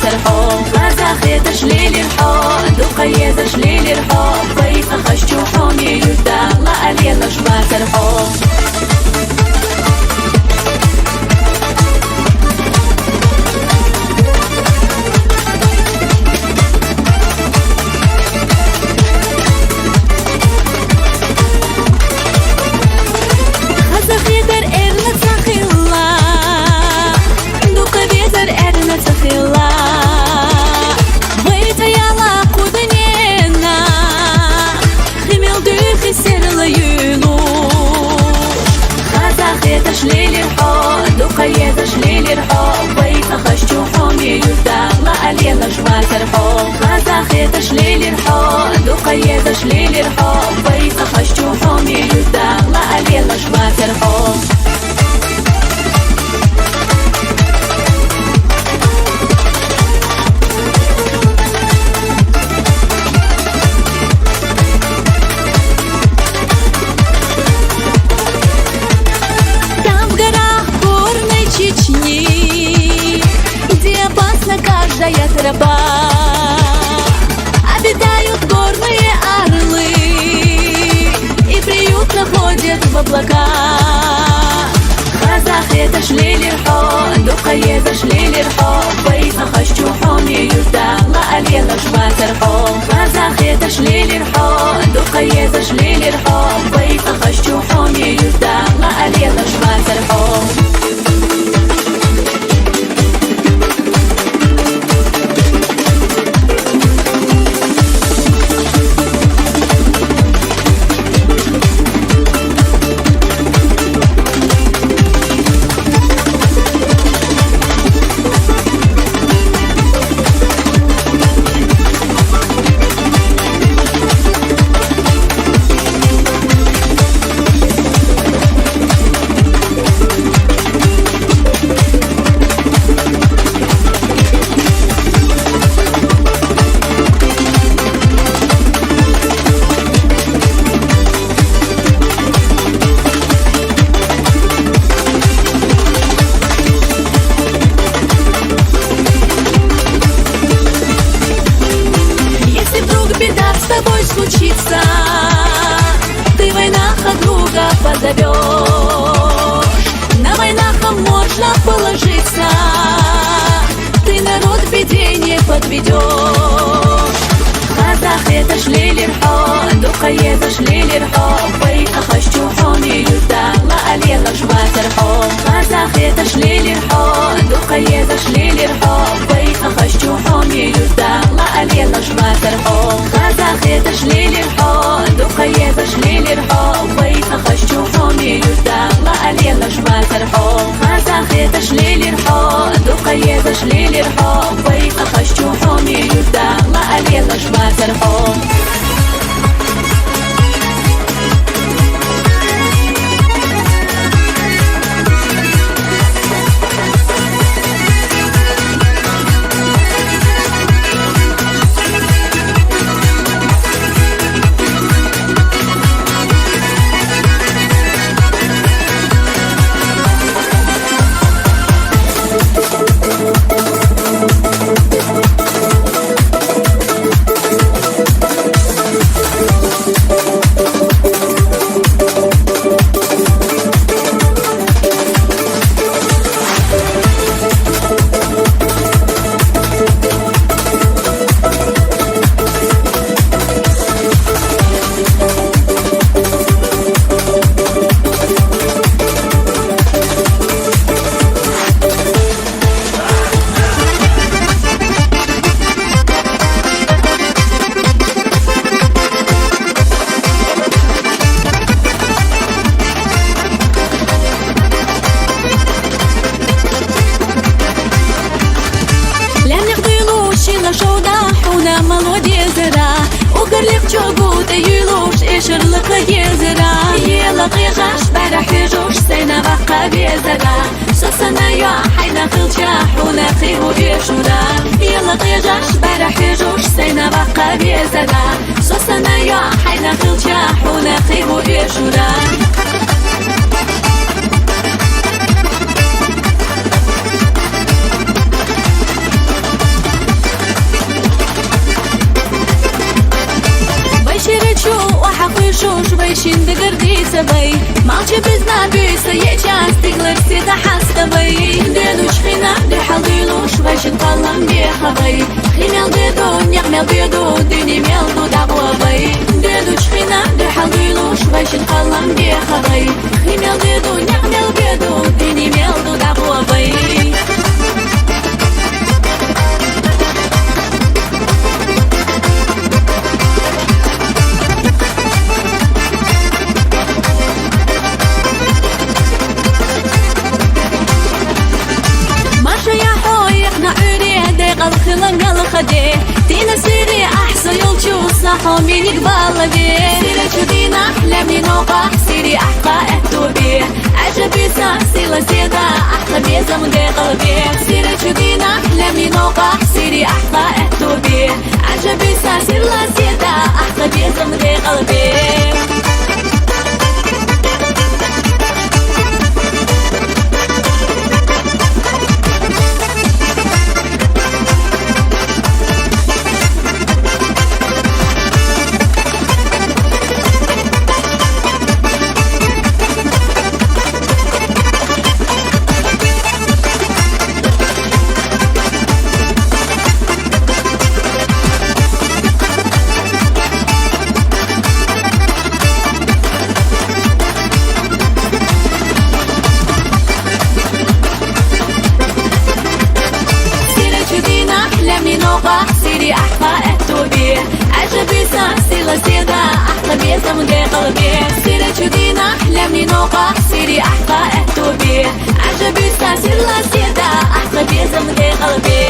الحب غزاخي تشليل الحب دقية تشليل الحب بيت خشتو حومي يبدا الله أليل أشبات الحب تشليل الحب دقية تشليل الحب بيت خشتو حومي يبدا الله أليل أشبات الحب غزاخي تشليل الحب دقية تشليل الحب بيت خشتو حومي يبدا الله أليل أشبات الحب каждая тропа обитают горные орлы и приют находят в облаках غزاخي تشليل الحب دقية تشليل الحب بيت خشتو حومي يبدا الله أليل أشبات الحب غزاخي تشليل الحب دقية تشليل الحب بيت خشتو حومي يبدا الله أليل أشبات الحب случится, ты в войнах от друга позовешь. На войнах можно положиться, ты народ в беде не подведешь. غزاخي تشليل الحب دقية تشليل الحب بيت خشتو حومي يبدا الله أليل أشبات الحب غزاخي تشليل الحب دقية تشليل الحب بيت خشتو حومي يبدا الله أليل أشبات الحب غزاخي تشليل الحب دقية تشليل الحب بيت خشتو حومي يبدا الله أليل أشبات الحب غزاخي تشليل الحب دقية تشليل الحب بيت خشتو حومي يبدا الله أليل أشبات الحب شرلق يزرا يلقي غاش برح يجوش سينا بقى بيزرا سوسنا يا حينا خلشاح ونقيه بيشورا يلقي غاش برح يجوش سينا بقى بيزرا سوسنا يا حينا خلشاح ونقيه بيشورا شوش بيشين دقردي سبي مالشي بزنا بيسا يأتيان ستيغلر سيدا حاستا بي ديدو شخينا دي حليلوش بيشين قلم بيخا بي خيميل ديدو نيغميل بيدو ديني ميلدو دعوة بي ديدو شخينا دي حليلوش بيشين قلم بيخا بي خيميل ديدو نيغميل بيدو ديني ميلدو دعوة بي الخلن الخدي تينا سيري أحسن يلشو صحو مين يقبل بي سيري شدينا أحلامي نوقع سيري أحقا أهتوبي عجبي سيلا سيدا أحقا بيزا من دي قلبي سيري شدينا أحلامي نوقع سيري أحقا أهتوبي عجبي سيلا سيدا أحقا بيزا من دي قلبي سيري أحقا أهتوبي عجبي سيلا سيدا أحقا بيزا من دي قلبي سيري شدينا أحلامي نوقع سيري أحقا أهتوبي عجبي سيلا سيدا أحقا بيزا من دي قلبي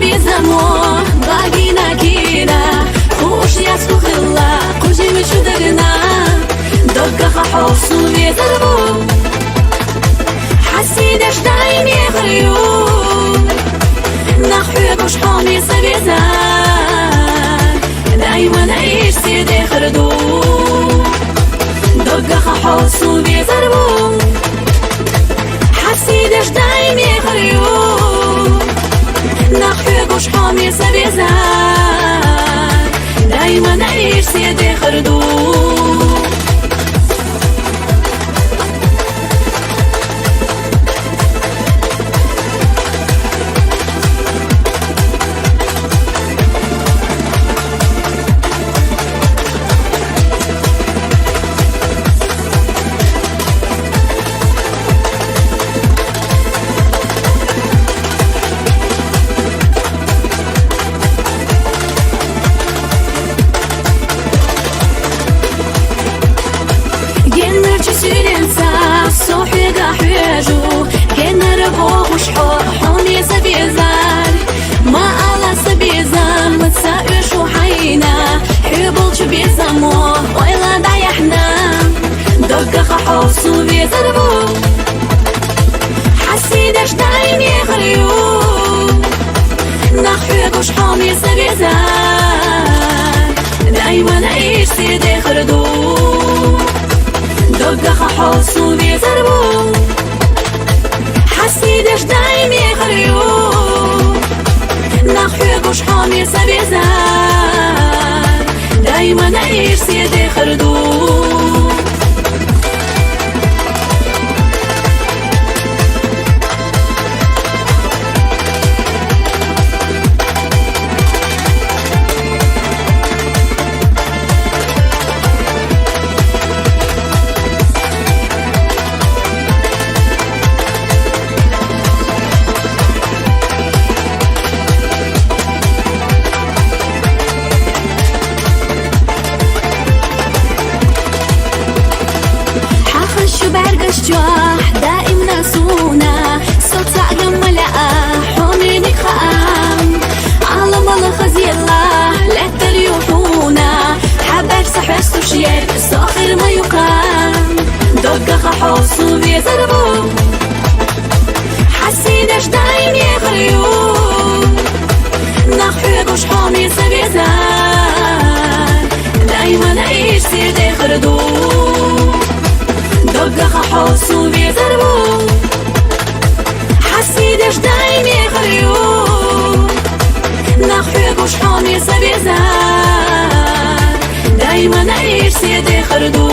سبي زمو باقينا كينا خوش ياسكو خلا قوجي مشو درنا دقا خحوصو بيزربو حسيدش دايني غريو نخوي قوش حامي سبي زان دايما نعيش سيدي خردو دقا خحوصو بيزربو حسيدش دايني غريو نخوي قوش حامي سبي زان دايما نعيش سيدي خردو حوصو بيزربو حسيدش دايم يغريو نخوي قوش حامي سبيزان دايما نعيش سيدي خردو دقا حوصو بيزربو حسيدش دايم يغريو نخوي قوش حامي سبيزان دايما نعيش سيدي خردو دائم ناسونا صوت ساقم ملأ حومينك خام عالم الله خزيلا لا تريحونا حبر سحر سوشير ساخر ما يقام دقا خحوصو بيزربو حسيدش دايم يغريو نخوي قوش حامي سبيزان دايما نعيش سيدي خردو دقا خحوصو بيزربو حسيدش دايم يغريو نخوي قوش حامي سبيزان دايما نعيش سيدي خردو